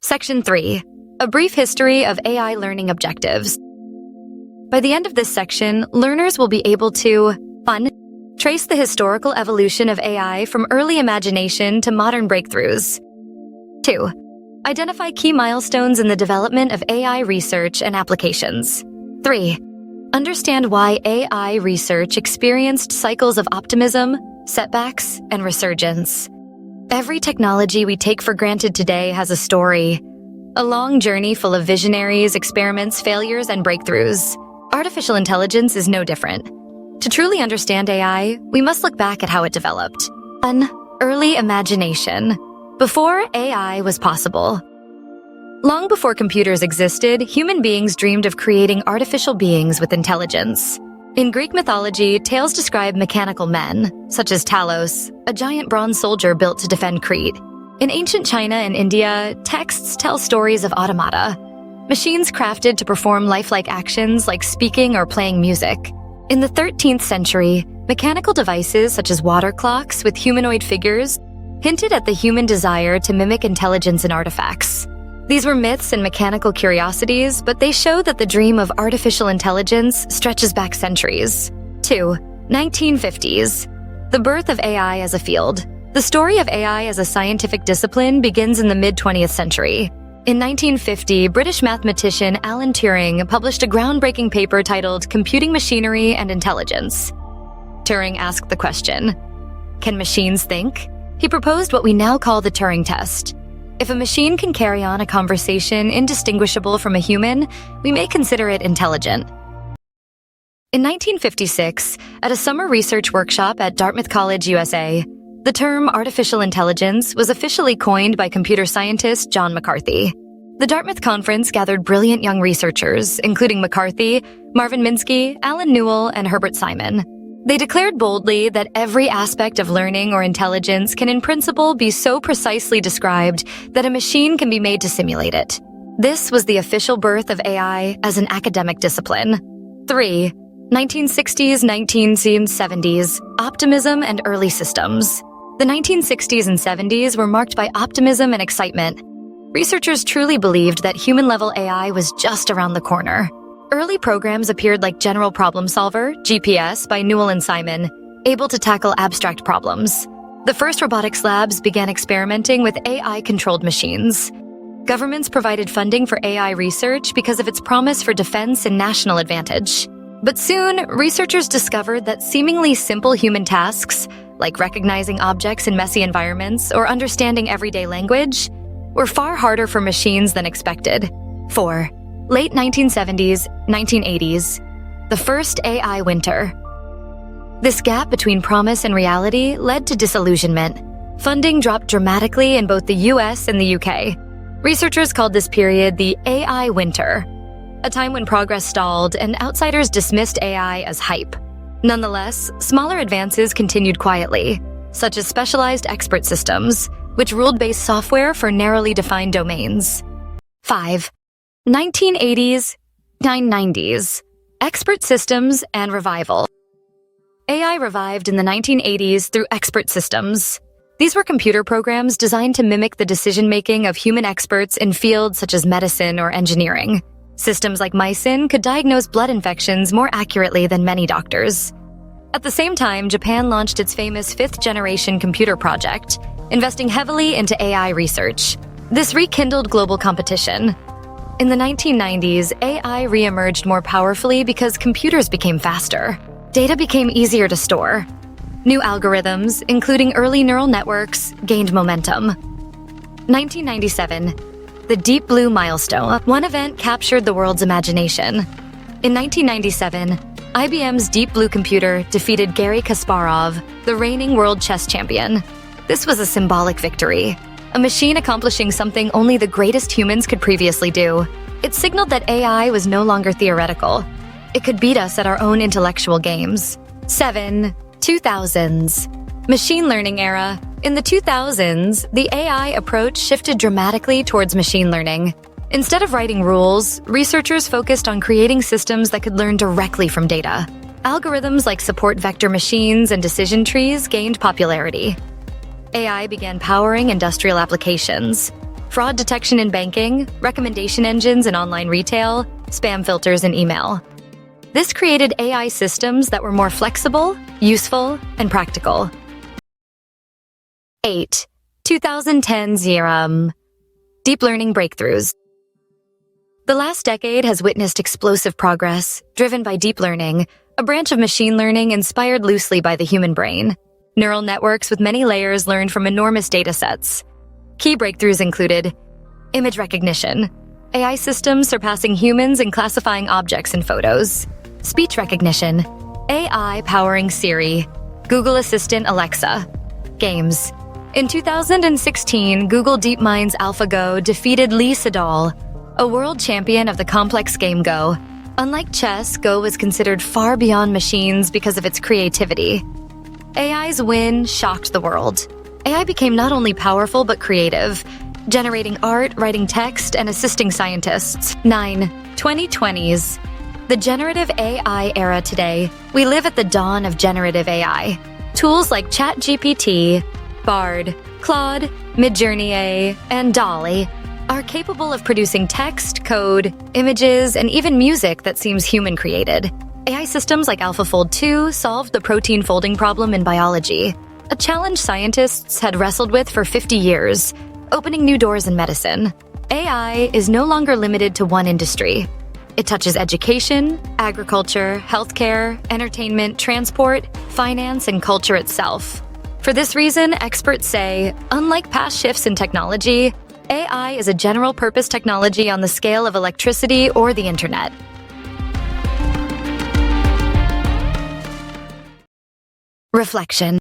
Section 3. A brief history of AI learning objectives. By the end of this section, learners will be able to 1. Trace the historical evolution of AI from early imagination to modern breakthroughs. 2. Identify key milestones in the development of AI research and applications. 3. Understand why AI research experienced cycles of optimism, setbacks, and resurgence. Every technology we take for granted today has a story. A long journey full of visionaries, experiments, failures, and breakthroughs. Artificial intelligence is no different. To truly understand AI, we must look back at how it developed. 1. Early imagination. Before AI was possible. Long before computers existed, human beings dreamed of creating artificial beings with intelligence. In Greek mythology, tales describe mechanical men, such as Talos, a giant bronze soldier built to defend Crete. In ancient China and India, texts tell stories of automata, machines crafted to perform lifelike actions like speaking or playing music. In the 13th century, mechanical devices such as water clocks with humanoid figures hinted at the human desire to mimic intelligence in artifacts. These were myths and mechanical curiosities, but they show that the dream of artificial intelligence stretches back centuries. 2. 1950s. The birth of AI as a field. The story of AI as a scientific discipline begins in the mid-20th century. In 1950, British mathematician Alan Turing published a groundbreaking paper titled Computing Machinery and Intelligence. Turing asked the question, "Can machines think?" He proposed what we now call the Turing test. If a machine can carry on a conversation indistinguishable from a human, we may consider it intelligent. In 1956, at a summer research workshop at Dartmouth College, USA, the term artificial intelligence was officially coined by computer scientist John McCarthy. The Dartmouth conference gathered brilliant young researchers, including McCarthy, Marvin Minsky, Alan Newell, and Herbert Simon. They declared boldly that every aspect of learning or intelligence can in principle be so precisely described that a machine can be made to simulate it. This was the official birth of AI as an academic discipline. 3. 1960s, 1970s, optimism and early systems. The 1960s and 70s were marked by optimism and excitement. Researchers truly believed that human-level AI was just around the corner. Early programs appeared like General Problem Solver, GPS, by Newell and Simon, able to tackle abstract problems. The first robotics labs began experimenting with AI-controlled machines. Governments provided funding for AI research because of its promise for defense and national advantage. But soon, researchers discovered that seemingly simple human tasks, like recognizing objects in messy environments or understanding everyday language, were far harder for machines than expected. 4. Late 1970s, 1980s. The first AI winter. This gap between promise and reality led to disillusionment. Funding dropped dramatically in both the US and the UK. Researchers called this period the AI winter, a time when progress stalled and outsiders dismissed AI as hype. Nonetheless, smaller advances continued quietly, such as specialized expert systems, which rule-based software for narrowly defined domains. 5. 1980s, 1990s. Expert systems and revival. AI revived in the 1980s through expert systems. These were computer programs designed to mimic the decision-making of human experts in fields such as medicine or engineering. Systems like Mycin could diagnose blood infections more accurately than many doctors. At the same time, Japan launched its famous fifth-generation computer project, investing heavily into AI research. This rekindled global competition. In the 1990s, AI re-emerged more powerfully because computers became faster. Data became easier to store. New algorithms, including early neural networks, gained momentum. 1997. The Deep Blue milestone. One event captured the world's imagination. In 1997, IBM's Deep Blue computer defeated Garry Kasparov, the reigning world chess champion. This was a symbolic victory, a machine accomplishing something only the greatest humans could previously do. It signaled that AI was no longer theoretical. It could beat us at our own intellectual games. 7. 2000s. Machine learning era. In the 2000s, the AI approach shifted dramatically towards machine learning. Instead of writing rules, researchers focused on creating systems that could learn directly from data. Algorithms like support vector machines and decision trees gained popularity. AI began powering industrial applications. fraud detection in banking, recommendation engines in online retail, spam filters in email. This created AI systems that were more flexible, useful, and practical. 8. 2010's Deep learning breakthroughs. The last decade has witnessed explosive progress, driven by deep learning, a branch of machine learning inspired loosely by the human brain. Neural networks with many layers learned from enormous datasets. Key breakthroughs included image recognition, AI systems surpassing humans in classifying objects and photos. Speech recognition, AI powering Siri, Google Assistant Alexa. Games. In 2016, Google DeepMind's AlphaGo defeated Lee Sedol, a world champion of the complex game Go. Unlike chess, Go was considered far beyond machines because of its creativity. AI's win shocked the world. AI became not only powerful but creative, generating art, writing text, and assisting scientists. 9. 2020's. The generative AI era today. We live at the dawn of generative AI. Tools like ChatGPT, Bard, Claude, Midjourney, and DALL-E are capable of producing text, code, images, and even music that seems human-created. AI systems like AlphaFold 2 solved the protein folding problem in biology, a challenge scientists had wrestled with for 50 years, opening new doors in medicine. AI is no longer limited to one industry. It touches education, agriculture, healthcare, entertainment, transport, finance, and culture itself. For this reason, experts say, unlike past shifts in technology, AI is a general-purpose technology on the scale of electricity or the internet. Reflection.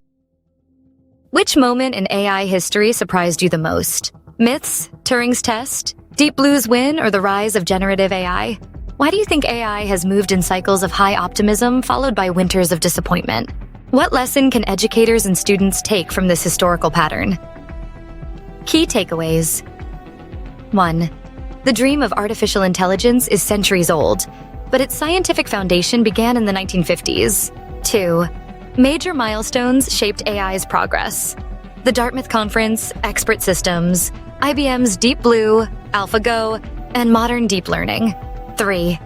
Which moment in AI history surprised you the most? Myths, Turing's test, Deep Blue's win, or the rise of generative AI? Why do you think AI has moved in cycles of high optimism followed by winters of disappointment? What lesson can educators and students take from this historical pattern? Key takeaways. 1. The dream of artificial intelligence is centuries old, but its scientific foundation began in the 1950s. 2. Major milestones shaped AI's progress. The Dartmouth Conference, expert systems, IBM's Deep Blue, AlphaGo, and modern deep learning. 3.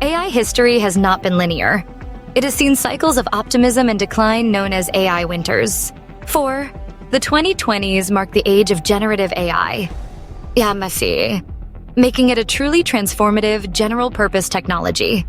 AI history has not been linear. It has seen cycles of optimism and decline known as AI winters. 4. The 2020s mark the age of generative AI, making it a truly transformative general-purpose technology.